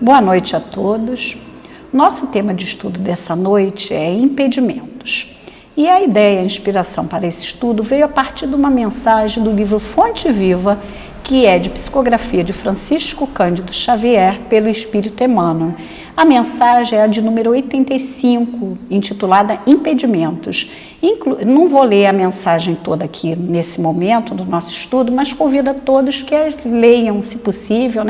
Boa noite a todos. Nosso tema de estudo dessa noite é impedimentos. E a ideia, a inspiração para esse estudo veio a partir de uma mensagem do livro Fonte Viva, que é de psicografia de Francisco Cândido Xavier, pelo Espírito Emmanuel. A mensagem é a de número 85, intitulada Impedimentos. Não vou ler a mensagem toda aqui nesse momento do nosso estudo, mas convido a todos que as leiam, se possível,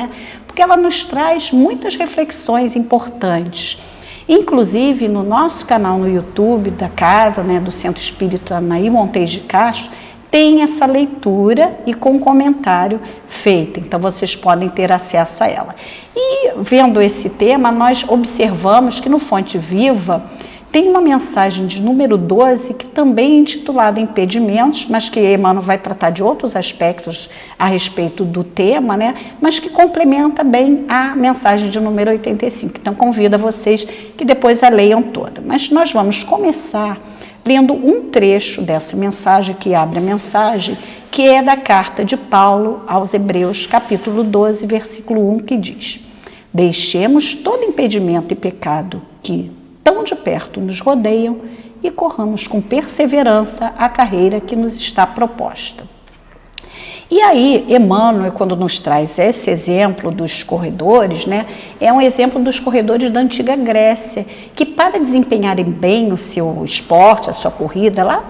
porque ela nos traz muitas reflexões importantes. Inclusive, no nosso canal no YouTube da casa, do Centro Espírita Anaí Montes de Castro, tem essa leitura e com comentário feito, então vocês podem ter acesso a ela. E vendo esse tema, nós observamos que no Fonte Viva tem uma mensagem de número 12, que também é intitulada Impedimentos, mas que Emmanuel vai tratar de outros aspectos a respeito do tema, mas que complementa bem a mensagem de número 85. Então, convido a vocês que depois a leiam toda. Mas nós vamos começar lendo um trecho dessa mensagem, que abre a mensagem, que é da carta de Paulo aos Hebreus, capítulo 12, versículo 1, que diz: Deixemos todo impedimento e pecado que tão de perto nos rodeiam e corramos com perseverança a carreira que nos está proposta. E aí, Emmanuel, quando nos traz esse exemplo dos corredores, é um exemplo dos corredores da antiga Grécia, que para desempenharem bem o seu esporte, a sua corrida, lá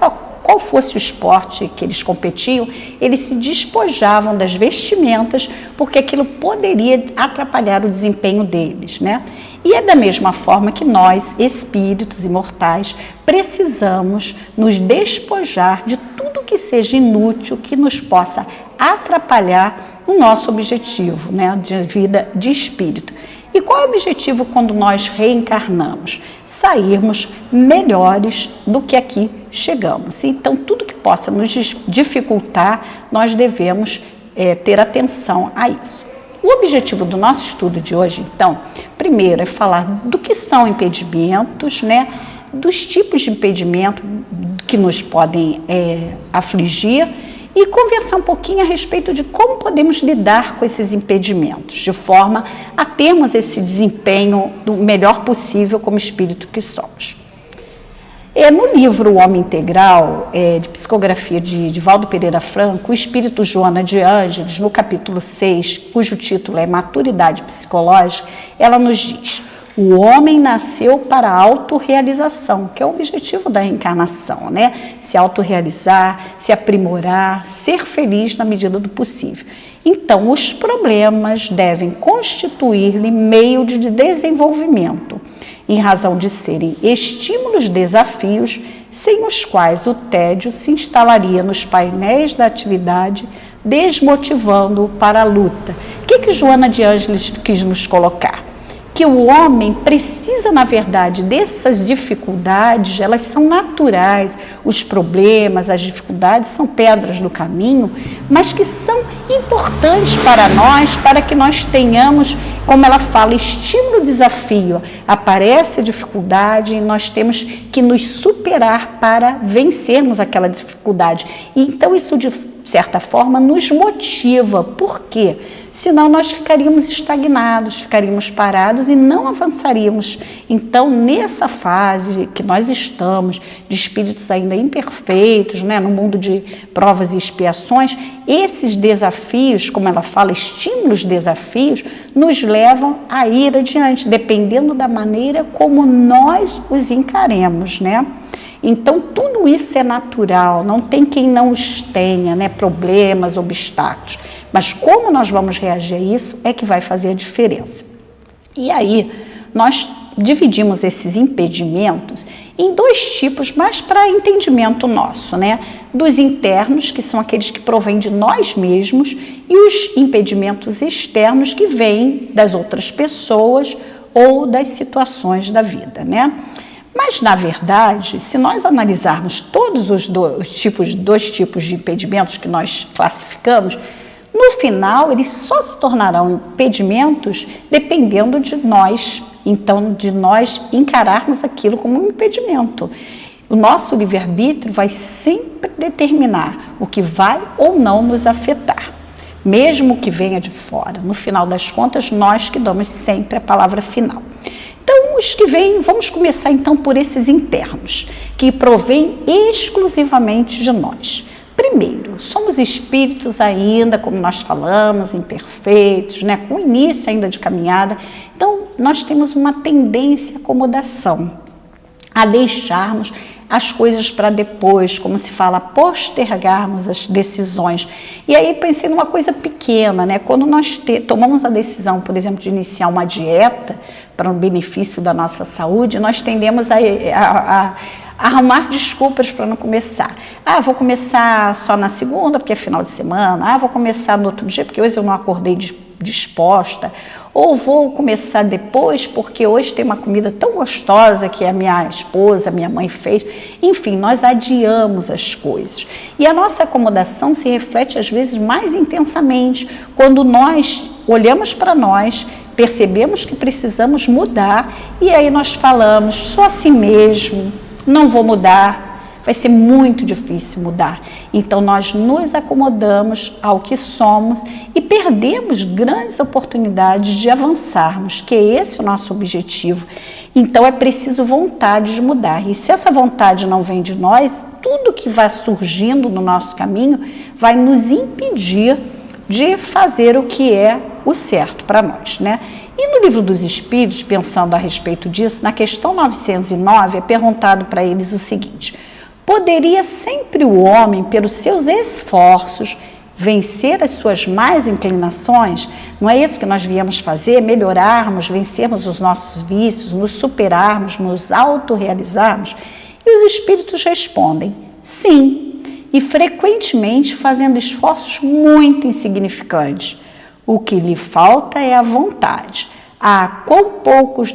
qual fosse o esporte que eles competiam, eles se despojavam das vestimentas, porque aquilo poderia atrapalhar o desempenho deles, E é da mesma forma que nós, espíritos imortais, precisamos nos despojar de tudo que seja inútil, que nos possa atrapalhar o nosso objetivo, de vida de espírito. E qual é o objetivo quando nós reencarnamos? Sairmos melhores do que aqui chegamos. Então, tudo que possa nos dificultar, nós devemos ter atenção a isso. O objetivo do nosso estudo de hoje, então, primeiro é falar do que são impedimentos, dos tipos de impedimento que nos podem afligir, e conversar um pouquinho a respeito de como podemos lidar com esses impedimentos, de forma a termos esse desempenho do melhor possível como espírito que somos. No livro O Homem Integral, de psicografia de Divaldo Pereira Franco, o espírito Joana de Ângeles, no capítulo 6, cujo título é Maturidade Psicológica, ela nos diz: o homem nasceu para a autorrealização, que é o objetivo da reencarnação, Se autorrealizar, se aprimorar, ser feliz na medida do possível. Então, os problemas devem constituir-lhe meio de desenvolvimento, em razão de serem estímulos, desafios, sem os quais o tédio se instalaria nos painéis da atividade, desmotivando-o para a luta. O que Joana de Ângeles quis nos colocar? Que o homem precisa, na verdade, dessas dificuldades, elas são naturais, os problemas, as dificuldades são pedras no caminho, mas que são importantes para nós, para que nós tenhamos, como ela fala, estímulo, desafio. Aparece a dificuldade e nós temos que nos superar para vencermos aquela dificuldade. E então isso, de certa forma, nos motiva. Por quê? Senão nós ficaríamos estagnados, ficaríamos parados e não avançaríamos. Então, nessa fase que nós estamos, de espíritos ainda imperfeitos, no mundo de provas e expiações, esses desafios, como ela fala, estímulos, desafios, nos levam a ir adiante, dependendo da maneira como nós os encaremos, Então, tudo isso é natural, não tem quem não os tenha, problemas, obstáculos. Mas como nós vamos reagir a isso é que vai fazer a diferença. E aí, nós dividimos esses impedimentos em dois tipos, mas para entendimento nosso, Dos internos, que são aqueles que provêm de nós mesmos, e os impedimentos externos, que vêm das outras pessoas ou das situações da vida, Mas, na verdade, se nós analisarmos todos os dois tipos de impedimentos que nós classificamos, no final, eles só se tornarão impedimentos dependendo de nós. Então, de nós encararmos aquilo como um impedimento. O nosso livre-arbítrio vai sempre determinar o que vai ou não nos afetar. mesmo que venha de fora. No final das contas, nós que damos sempre a palavra final. Então, os que vêm, vamos começar então por esses internos, que provêm exclusivamente de nós. Primeiro, somos espíritos ainda, como nós falamos, imperfeitos, né? Com início ainda de caminhada. Então, nós temos uma tendência à acomodação, a deixarmos as coisas para depois, como se fala, postergarmos as decisões. E aí pensei numa coisa pequena, né? Quando nós tomamos a decisão, por exemplo, de iniciar uma dieta para o benefício da nossa saúde, nós tendemos a arrumar desculpas para não começar. Vou começar só na segunda, porque é final de semana. Vou começar no outro dia, porque hoje eu não acordei disposta. Ou vou começar depois, porque hoje tem uma comida tão gostosa que a minha esposa, minha mãe fez. Enfim, nós adiamos as coisas. E a nossa acomodação se reflete, às vezes, mais intensamente, quando nós olhamos para nós, percebemos que precisamos mudar, e aí nós falamos, sou assim mesmo, não vou mudar, vai ser muito difícil mudar. Então, nós nos acomodamos ao que somos e perdemos grandes oportunidades de avançarmos, que é esse o nosso objetivo. Então, é preciso vontade de mudar. E se essa vontade não vem de nós, tudo que vai surgindo no nosso caminho vai nos impedir de fazer o que é o certo para nós, né? E no Livro dos Espíritos, pensando a respeito disso, na questão 909, é perguntado para eles o seguinte: poderia sempre o homem, pelos seus esforços, vencer as suas más inclinações? Não é isso que nós viemos fazer? Melhorarmos, vencermos os nossos vícios, nos superarmos, nos autorrealizarmos? E os espíritos respondem, sim, e frequentemente fazendo esforços muito insignificantes. O que lhe falta é a vontade. Quão poucos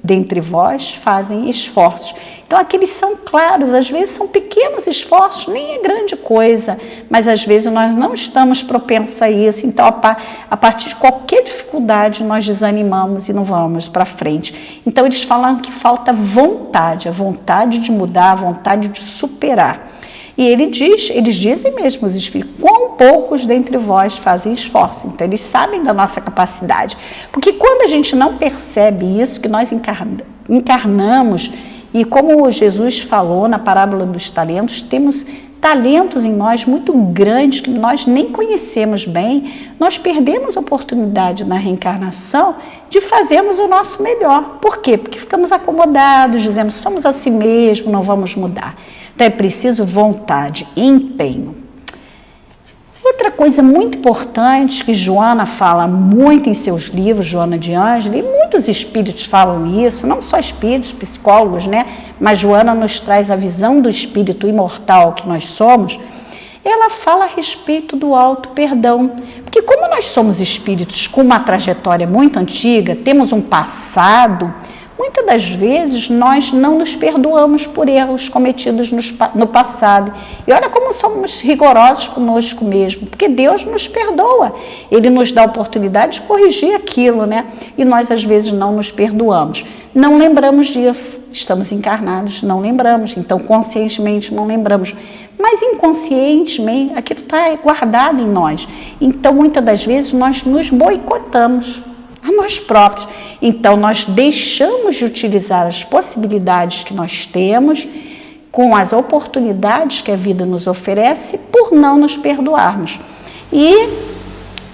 dentre vós fazem esforços. Então, aqueles são claros, às vezes são pequenos esforços, nem é grande coisa, mas às vezes nós não estamos propensos a isso. Então, a partir de qualquer dificuldade, nós desanimamos e não vamos para frente. Então, eles falam que falta vontade, a vontade de mudar, a vontade de superar. E eles dizem mesmo, os espíritos, quão poucos dentre vós fazem esforço. Então, eles sabem da nossa capacidade. Porque quando a gente não percebe isso, que nós encarnamos, e como Jesus falou na parábola dos talentos, temos talentos em nós muito grandes que nós nem conhecemos bem, nós perdemos a oportunidade na reencarnação de fazermos o nosso melhor. Por quê? Porque ficamos acomodados, dizemos, somos assim mesmo, não vamos mudar. Então, é preciso vontade, empenho. Outra coisa muito importante que Joana fala muito em seus livros, Joana de Ângelo, e muitos espíritos falam isso, não só espíritos, psicólogos, né? Mas Joana nos traz a visão do espírito imortal que nós somos. Ela fala a respeito do auto-perdão. Porque como nós somos espíritos com uma trajetória muito antiga, temos um passado, muitas das vezes nós não nos perdoamos por erros cometidos no passado. E olha como somos rigorosos conosco mesmo, porque Deus nos perdoa. Ele nos dá a oportunidade de corrigir aquilo, né? E nós às vezes não nos perdoamos. Não lembramos disso. Estamos encarnados, não lembramos. Então, conscientemente não lembramos. Mas inconscientemente aquilo está guardado em nós. Então, muitas das vezes nós nos boicotamos a nós próprios. Então, nós deixamos de utilizar as possibilidades que nós temos com as oportunidades que a vida nos oferece por não nos perdoarmos. E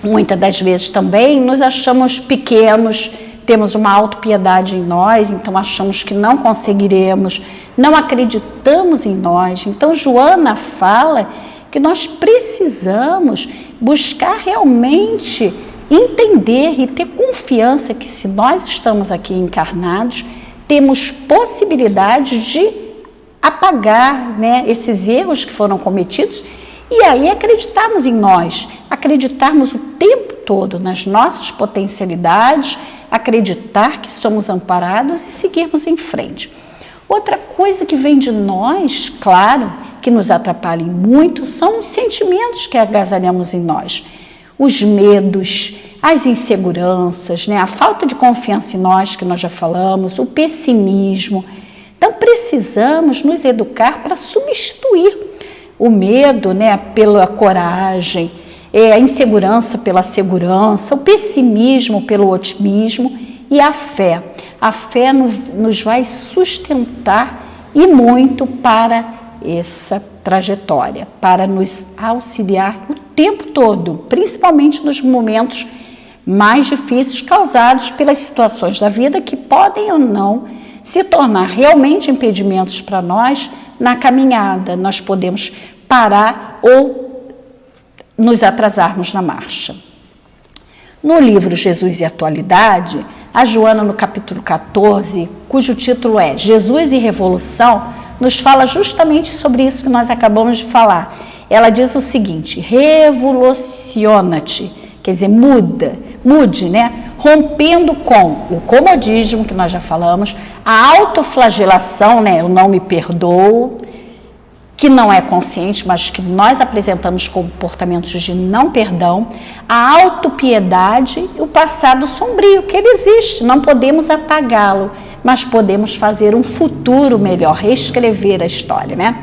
muitas das vezes também nos achamos pequenos, temos uma autopiedade em nós, então achamos que não conseguiremos, não acreditamos em nós. Então, Joana fala que nós precisamos buscar realmente entender e ter confiança que se nós estamos aqui encarnados, temos possibilidade de apagar, né, esses erros que foram cometidos e aí acreditarmos em nós, acreditarmos o tempo todo nas nossas potencialidades, acreditar que somos amparados e seguirmos em frente. Outra coisa que vem de nós, claro, que nos atrapalha muito, são os sentimentos que agasalhamos em nós. Os medos, as inseguranças, né? A falta de confiança em nós, que nós já falamos, o pessimismo. Então, precisamos nos educar para substituir o medo, né, pela coragem, a insegurança pela segurança, o pessimismo pelo otimismo e a fé. A fé nos vai sustentar e muito para essa trajetória, para nos auxiliar o tempo todo, principalmente nos momentos mais difíceis causados pelas situações da vida que podem ou não se tornar realmente impedimentos para nós na caminhada. Nós podemos parar ou nos atrasarmos na marcha. No livro Jesus e Atualidade, a Joana, no capítulo 14, cujo título é Jesus e Revolução, nos fala justamente sobre isso que nós acabamos de falar. Ela diz o seguinte: revoluciona-te, quer dizer, mude, né? Rompendo com o comodismo, que nós já falamos, a autoflagelação, né? Eu não me perdoo, que não é consciente, mas que nós apresentamos comportamentos de não perdão, a autopiedade e o passado sombrio, que ele existe, não podemos apagá-lo, mas podemos fazer um futuro melhor, reescrever a história, né?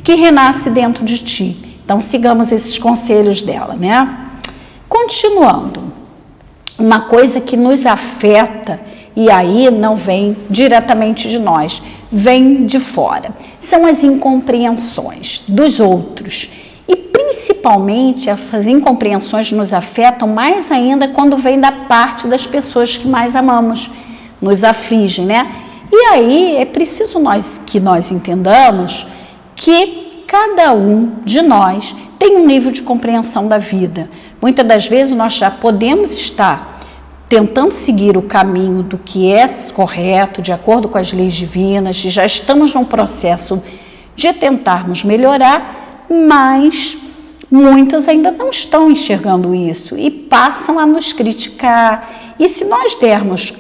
Que renasce dentro de ti. Então, sigamos esses conselhos dela, né? Continuando, uma coisa que nos afeta, e aí não vem diretamente de nós, vem de fora, são as incompreensões dos outros. E principalmente essas incompreensões nos afetam mais ainda quando vem da parte das pessoas que mais amamos, nos afligem, né? E aí é preciso que nós entendamos que cada um de nós tem um nível de compreensão da vida. Muitas das vezes nós já podemos estar tentando seguir o caminho do que é correto, de acordo com as leis divinas, e já estamos num processo de tentarmos melhorar, mas muitos ainda não estão enxergando isso e passam a nos criticar. E se nós dermos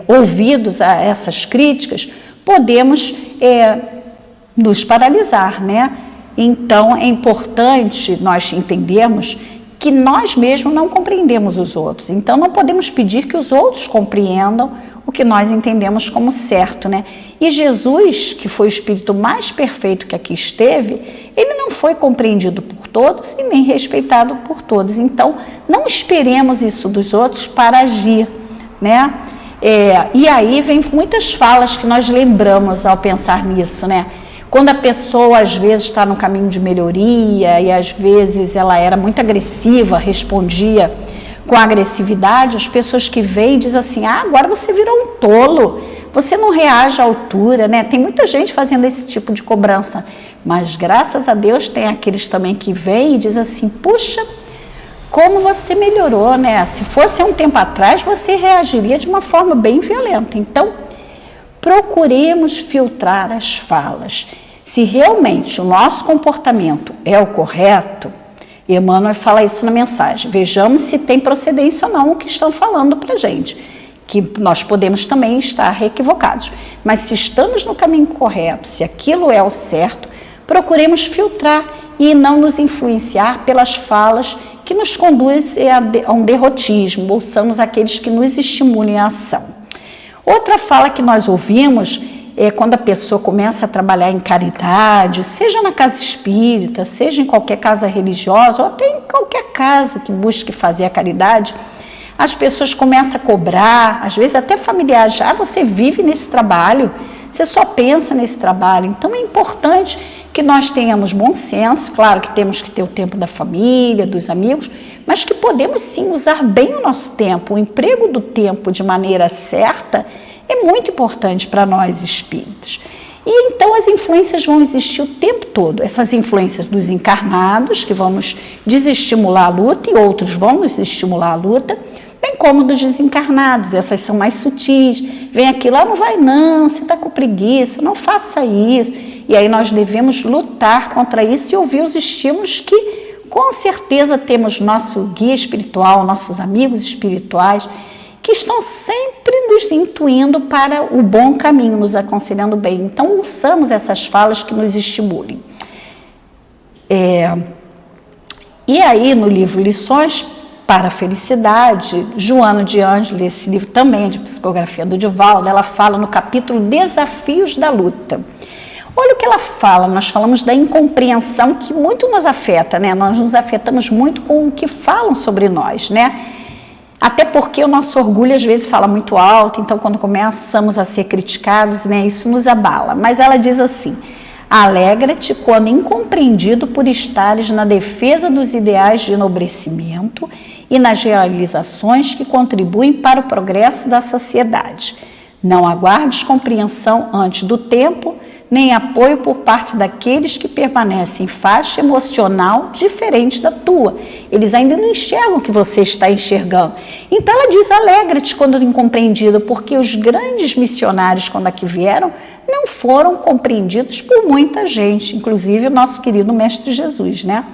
ouvidos a essas críticas, podemos nos paralisar, né? Então, é importante nós entendermos que nós mesmos não compreendemos os outros. Então, não podemos pedir que os outros compreendam o que nós entendemos como certo, né? E Jesus, que foi o Espírito mais perfeito que aqui esteve, ele não foi compreendido por todos e nem respeitado por todos. Então, não esperemos isso dos outros para agir, né? E aí vem muitas falas que nós lembramos ao pensar nisso, né? Quando a pessoa, às vezes, está no caminho de melhoria e, às vezes, ela era muito agressiva, respondia com agressividade, as pessoas que vêm dizem assim: agora você virou um tolo, você não reage à altura, né? Tem muita gente fazendo esse tipo de cobrança, mas, graças a Deus, tem aqueles também que vêm e dizem assim: puxa, como você melhorou, né? Se fosse há um tempo atrás, você reagiria de uma forma bem violenta. Então, procuremos filtrar as falas. Se realmente o nosso comportamento é o correto, Emmanuel fala isso na mensagem, vejamos se tem procedência ou não o que estão falando para a gente, que nós podemos também estar equivocados. Mas se estamos no caminho correto, se aquilo é o certo, procuremos filtrar e não nos influenciar pelas falas que nos conduzem a um derrotismo, ouçamos aqueles que nos estimulem a ação. Outra fala que nós ouvimos é quando a pessoa começa a trabalhar em caridade, seja na casa espírita, seja em qualquer casa religiosa, ou até em qualquer casa que busque fazer a caridade, as pessoas começam a cobrar, às vezes até familiares: você vive nesse trabalho, você só pensa nesse trabalho. Então é importante que nós tenhamos bom senso, claro que temos que ter o tempo da família, dos amigos, mas que podemos sim usar bem o nosso tempo. O emprego do tempo de maneira certa é muito importante para nós espíritos. E então as influências vão existir o tempo todo. Essas influências dos encarnados, que vão nos desestimular a luta, e outros vão nos estimular a luta, bem como dos desencarnados. Essas são mais sutis. Vem aquilo: não vai não, você está com preguiça, não faça isso. E aí nós devemos lutar contra isso e ouvir os estímulos que, com certeza, temos nosso guia espiritual, nossos amigos espirituais, que estão sempre nos intuindo para o bom caminho, nos aconselhando bem. Então, ouçamos essas falas que nos estimulem. E aí, no livro Lições para a Felicidade, Joana de Ângeles, esse livro também é de psicografia do Divaldo, ela fala no capítulo Desafios da Luta. Olha o que ela fala, nós falamos da incompreensão que muito nos afeta, né? Nós nos afetamos muito com o que falam sobre nós, né? Até porque o nosso orgulho às vezes fala muito alto, então quando começamos a ser criticados, né, isso nos abala. Mas ela diz assim: alegra-te quando incompreendido por estares na defesa dos ideais de enobrecimento e nas realizações que contribuem para o progresso da sociedade. Não aguardes compreensão antes do tempo, nem apoio por parte daqueles que permanecem em faixa emocional diferente da tua. Eles ainda não enxergam o que você está enxergando. Então ela diz: alegra-te quando incompreendido, porque os grandes missionários, quando aqui vieram, não foram compreendidos por muita gente, inclusive o nosso querido Mestre Jesus, né?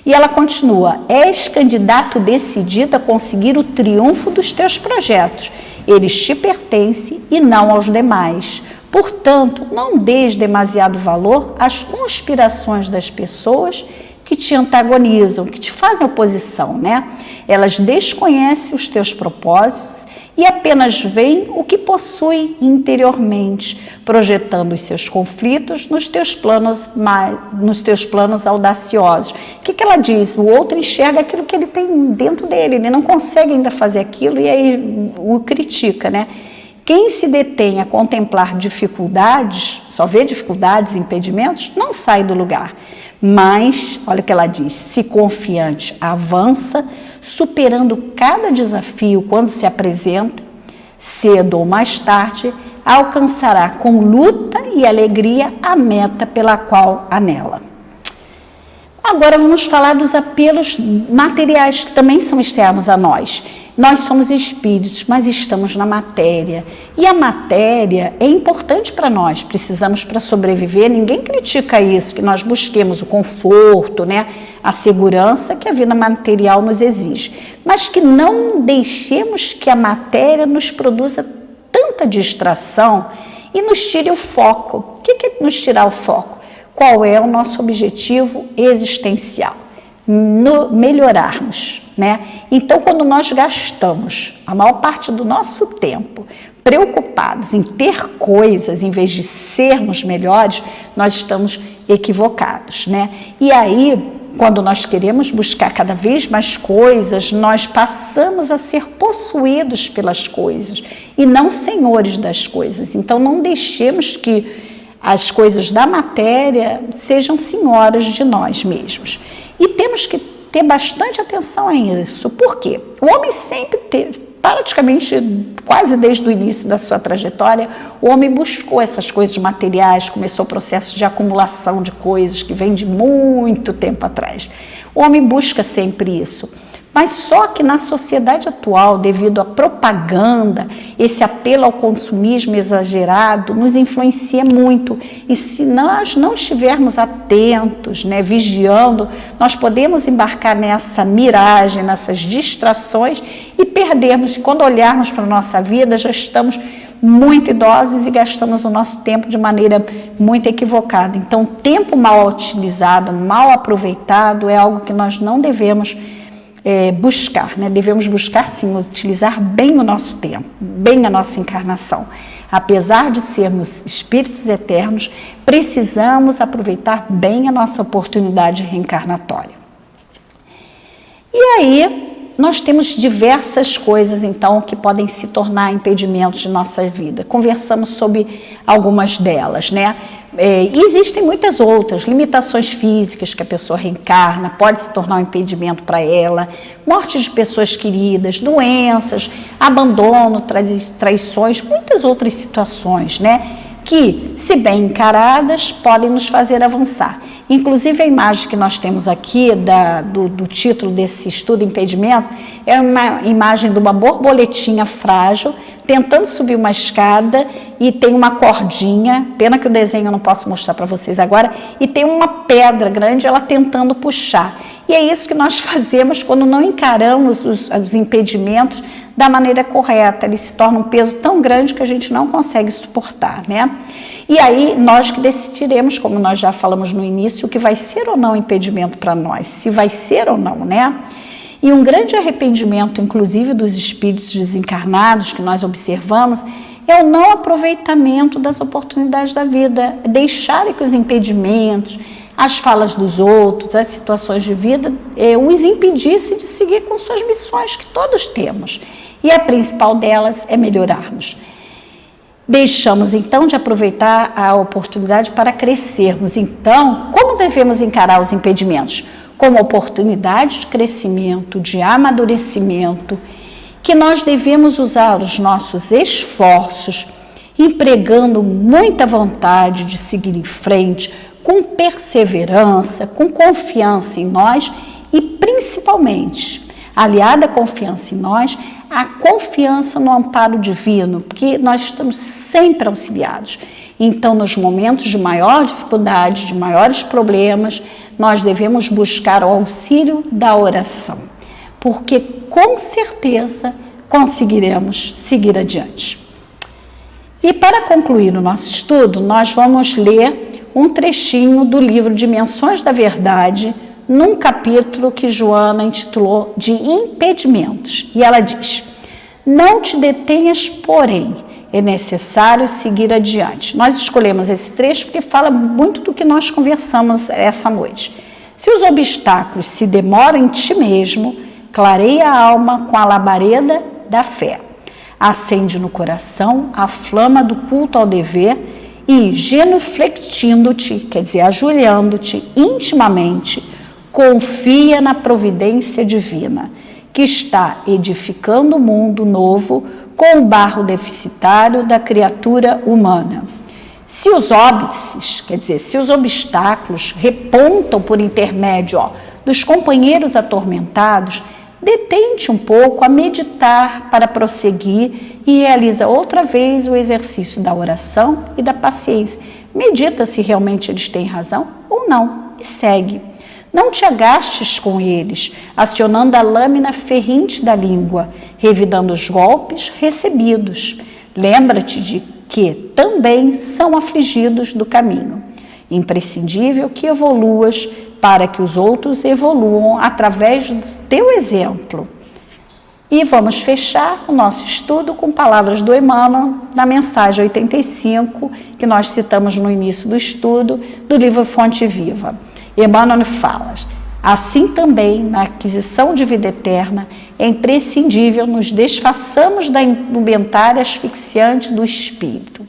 E ela continua: és candidato decidido a conseguir o triunfo dos teus projetos. Eles te pertencem e não aos demais. Portanto, não dês demasiado valor às conspirações das pessoas que te antagonizam, que te fazem oposição, né? Elas desconhecem os teus propósitos e apenas veem o que possuem interiormente, projetando os seus conflitos nos teus planos audaciosos. O que ela diz? O outro enxerga aquilo que ele tem dentro dele, ele não consegue ainda fazer aquilo e aí o critica, né? Quem se detém a contemplar dificuldades, só vê dificuldades e impedimentos, não sai do lugar. Mas, olha o que ela diz: se confiante, avança, superando cada desafio quando se apresenta, cedo ou mais tarde, alcançará com luta e alegria a meta pela qual anela. Agora vamos falar dos apelos materiais que também são externos a nós. Nós somos espíritos, mas estamos na matéria. E a matéria é importante para nós, precisamos para sobreviver. Ninguém critica isso, que nós busquemos o conforto, né? A segurança que a vida material nos exige. Mas que não deixemos que a matéria nos produza tanta distração e nos tire o foco. O que é nos tirar o foco? Qual é o nosso objetivo existencial? Melhorarmos, né? Então, quando nós gastamos a maior parte do nosso tempo preocupados em ter coisas em vez de sermos melhores, nós estamos equivocados, né? E aí, quando nós queremos buscar cada vez mais coisas, nós passamos a ser possuídos pelas coisas e não senhores das coisas. Então, não deixemos que as coisas da matéria sejam senhoras de nós mesmos. E temos que ter bastante atenção a isso. Por quê? O homem sempre teve, praticamente quase desde o início da sua trajetória, o homem buscou essas coisas materiais, começou o processo de acumulação de coisas que vem de muito tempo atrás. O homem busca sempre isso. Mas só que na sociedade atual, devido à propaganda, esse apelo ao consumismo exagerado nos influencia muito. E se nós não estivermos atentos, né, vigiando, nós podemos embarcar nessa miragem, nessas distrações e perdermos. Quando olharmos para a nossa vida, já estamos muito idosos e gastamos o nosso tempo de maneira muito equivocada. Então, tempo mal utilizado, mal aproveitado, é algo que nós não devemos buscar, né? Devemos buscar sim, utilizar bem o nosso tempo, bem a nossa encarnação. Apesar de sermos espíritos eternos, precisamos aproveitar bem a nossa oportunidade reencarnatória. E aí, nós temos diversas coisas, então, que podem se tornar impedimentos de nossa vida. Conversamos sobre algumas delas, né? E existem muitas outras, limitações físicas que a pessoa reencarna, pode se tornar um impedimento para ela, morte de pessoas queridas, doenças, abandono, traições, muitas outras situações, né? Que, se bem encaradas, podem nos fazer avançar. Inclusive, a imagem que nós temos aqui do título desse estudo, impedimento, é uma imagem de uma borboletinha frágil, tentando subir uma escada e tem uma cordinha, pena que o desenho eu não posso mostrar para vocês agora, e tem uma pedra grande, ela tentando puxar. E é isso que nós fazemos quando não encaramos os impedimentos da maneira correta. Eles se tornam um peso tão grande que a gente não consegue suportar, né? E aí nós que decidiremos, como nós já falamos no início, o que vai ser ou não impedimento para nós, se vai ser ou não, né? E um grande arrependimento, inclusive dos espíritos desencarnados que nós observamos, é o não aproveitamento das oportunidades da vida, deixar que os impedimentos, as falas dos outros, as situações de vida, os impedissem de seguir com suas missões que todos temos. E a principal delas é melhorarmos. Deixamos, então, de aproveitar a oportunidade para crescermos. Então, como devemos encarar os impedimentos? Como oportunidade de crescimento, de amadurecimento, que nós devemos usar os nossos esforços, empregando muita vontade de seguir em frente, com perseverança, com confiança em nós e, principalmente, aliada à confiança em nós, a confiança no amparo divino, porque nós estamos sempre auxiliados. Então, nos momentos de maior dificuldade, de maiores problemas, nós devemos buscar o auxílio da oração, porque com certeza conseguiremos seguir adiante. E para concluir o nosso estudo, nós vamos ler um trechinho do livro Dimensões da Verdade, num capítulo que Joana intitulou de Impedimentos. E ela diz: não te detenhas, porém, é necessário seguir adiante. Nós escolhemos esse trecho porque fala muito do que nós conversamos essa noite. Se os obstáculos se demoram em ti mesmo, clareia a alma com a labareda da fé. Acende no coração a flama do culto ao dever e, genuflectindo-te, quer dizer, ajoelhando-te intimamente, confia na providência divina, que está edificando o mundo novo com o barro deficitário da criatura humana. Se os óbices, quer dizer, se os obstáculos repontam por intermédio dos companheiros atormentados, detente um pouco a meditar para prosseguir e realiza outra vez o exercício da oração e da paciência. Medita se realmente eles têm razão ou não e segue. Não te agastes com eles, acionando a lâmina ferrinte da língua, revidando os golpes recebidos. Lembra-te de que também são afligidos do caminho. Imprescindível que evoluas para que os outros evoluam através do teu exemplo. E vamos fechar o nosso estudo com palavras do Emmanuel, na mensagem 85, que nós citamos no início do estudo, do livro Fonte Viva. Emmanuel fala: assim também, na aquisição de vida eterna, é imprescindível nos desfaçamos da indumentária asfixiante do espírito.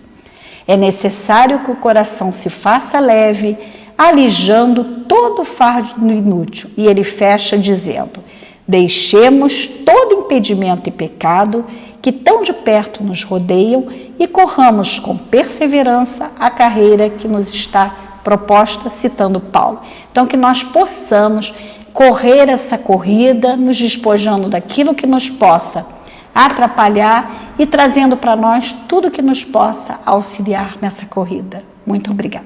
É necessário que o coração se faça leve, alijando todo o fardo inútil. E ele fecha dizendo: deixemos todo impedimento e pecado que tão de perto nos rodeiam e corramos com perseverança a carreira que nos está proposta, citando Paulo. Então, que nós possamos correr essa corrida, nos despojando daquilo que nos possa atrapalhar e trazendo para nós tudo que nos possa auxiliar nessa corrida. Muito obrigada.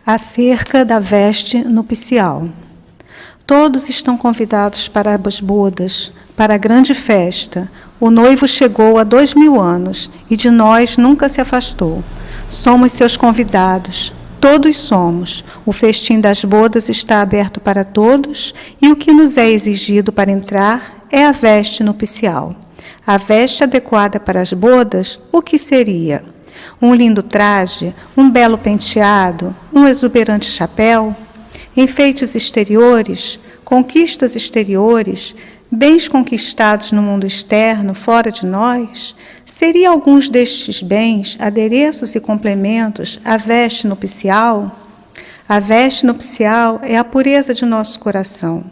Acerca da veste nupcial. Todos estão convidados para as bodas, para a grande festa. O noivo chegou há 2000 anos e de nós nunca se afastou. Somos seus convidados, todos somos. O festim das bodas está aberto para todos e o que nos é exigido para entrar é a veste nupcial. A veste adequada para as bodas, o que seria? Um lindo traje, um belo penteado, um exuberante chapéu? Enfeites exteriores, conquistas exteriores, bens conquistados no mundo externo, fora de nós? Seria alguns destes bens, adereços e complementos, a veste nupcial? A veste nupcial é a pureza de nosso coração.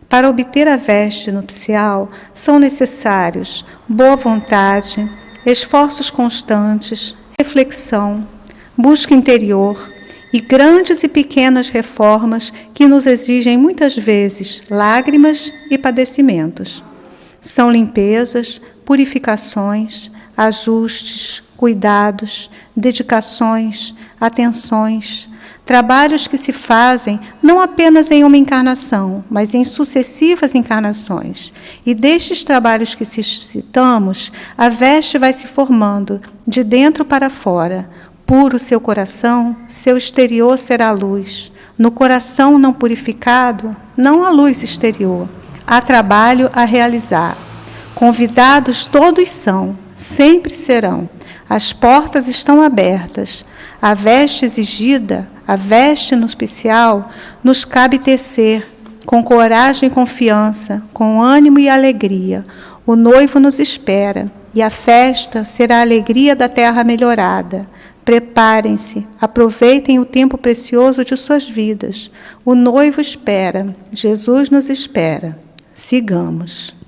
Para obter a veste nupcial, são necessários boa vontade, esforços constantes, reflexão, busca interior e grandes e pequenas reformas que nos exigem muitas vezes lágrimas e padecimentos. São limpezas, purificações, ajustes, cuidados, dedicações, atenções, trabalhos que se fazem não apenas em uma encarnação, mas em sucessivas encarnações. E destes trabalhos que citamos, a veste vai se formando de dentro para fora, puro seu coração, seu exterior será luz. No coração não purificado, não há luz exterior. Há trabalho a realizar. Convidados todos são, sempre serão. As portas estão abertas. A veste exigida, a veste nupcial, nos cabe tecer, com coragem e confiança, com ânimo e alegria. O noivo nos espera, e a festa será a alegria da terra melhorada. Preparem-se, aproveitem o tempo precioso de suas vidas. O noivo espera, Jesus nos espera. Sigamos.